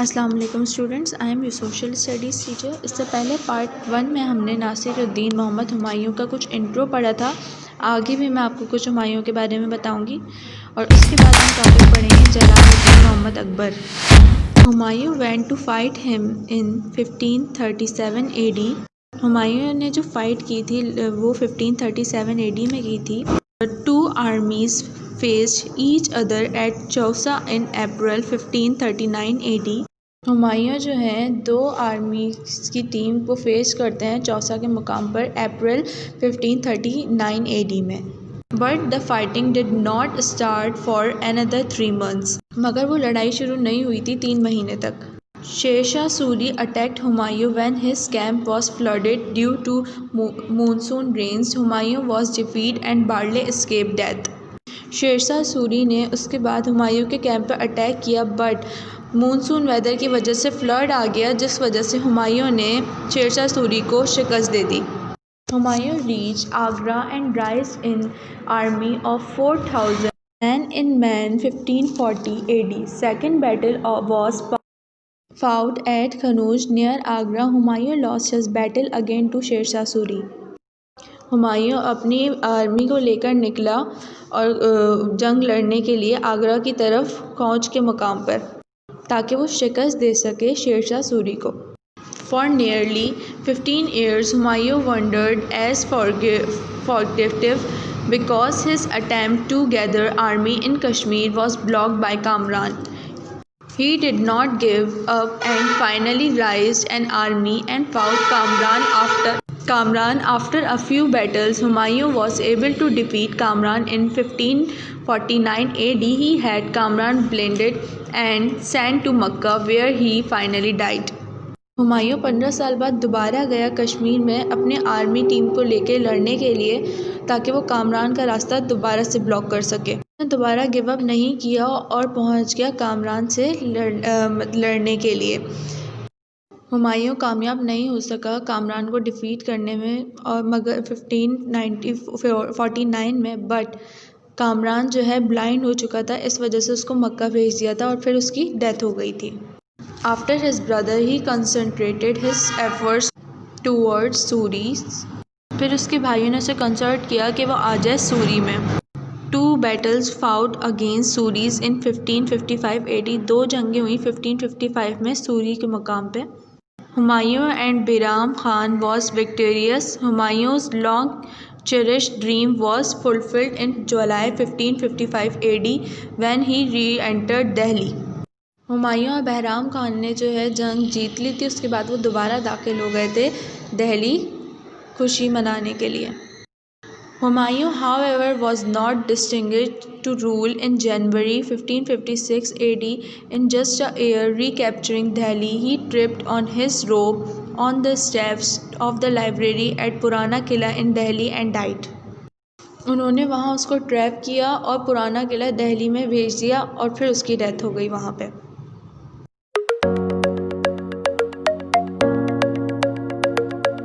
अस्सलाम वालेकुम students, I am your social studies teacher. इससे पहले पार्ट 1 में हमने नासिरुद्दीन मोहम्मद हुमायूं का कुछ इंट्रो पढ़ा था। आगे भी मैं आपको कुछ हुमायूं के बारे में बताऊंगी और उसके बाद हम टॉपिक पढ़ेंगे Jalaluddin Mohammad Akbar. Humayun went to fight him in 1537 AD। Humayun ने जो फ़ाइट की थी वो 1537 AD में की थी। Two armies faced each other at Chausa in April 1539 AD। Humayun जो हैं दो आर्मीज़ की टीम को फेस करते हैं चौसा के मुकाम पर अप्रैल 1539 AD में। But the fighting did not start for another 3 months। मगर वो लड़ाई शुरू नहीं हुई थी 3 महीने तक। Sher Shah Suri attacked Humayun when his camp was flooded due to monsoon rains। Humayun was defeated and barely escaped death। Sher Shah Suri ने उसके बाद हुमायूं के कैंप पर अटैक किया बट मानसून वेदर की वजह से फ्लड आ गया, जिस वजह से हुमायूं ने शेरशाह सूरी को शिकस्त दे दी। Humayun reach Agra and rise in army of 4000 man in man 1540 AD। Second battle was fought at Kannauj near Agra। Humayun lost his battle again to Sher Shah Suri. Humayun अपनी आर्मी को लेकर निकला और जंग लड़ने के लिए आगरा की तरफ कौच के मुकाम पर, ताकि वो शिकस्त दे सके शेरशाह सूरी को। For nearly 15 years Humayun wandered as fugitive because his attempt to gather army in Kashmir was blocked by Kamran। He did not give up and finally raised an army and fought Kamran after a few battles। Humayun was able to defeat Kamran in 1549 AD। He had Kamran blinded and sent to Makkah where he finally died। Humayun 15 साल बाद दोबारा गया कश्मीर में अपने army team को लेकर लड़ने के लिए, ताकि वो कामरान का रास्ता दोबारा से ब्लॉक कर सके। उसने दोबारा गिव अप नहीं किया और पहुंच गया कामरान से लड़ने के लिए। हुमायूं कामयाब नहीं हो सका कामरान को डिफ़ीट करने में और मगर 1549 में बट कामरान जो है ब्लाइंड हो चुका था, इस वजह से उसको मक्का भेज दिया था और फिर उसकी डेथ हो गई थी। After his brother he concentrated his efforts towards Suri. फिर उसके भाइयों ने उसे कंसल्ट किया कि वो आ जाए सूरी में। 2 battles fought against Suri's in 1555 AD। 2 जंगें हुई 1555 में सूरी के मुकाम पे। Humayun and Bairam Khan was victorious। हुमायूं's long cherished dream was fulfilled in July 1555 AD when he re-entered Delhi। Humayun और बहराम खान ने जो है जंग जीत ली थी, उसके बाद वो दोबारा दाखिल हो गए थे दिल्ली खुशी मनाने के लिए। Humayun however was not destined to rule in January 1556 AD। In just a year recapturing Delhi he tripped on his robe on the steps of the library at पुराना किला in Delhi and died। उन्होंने वहाँ उसको trap किया और पुराना किला दिल्ली में भेज दिया और फिर उसकी डेथ हो गई वहाँ पे।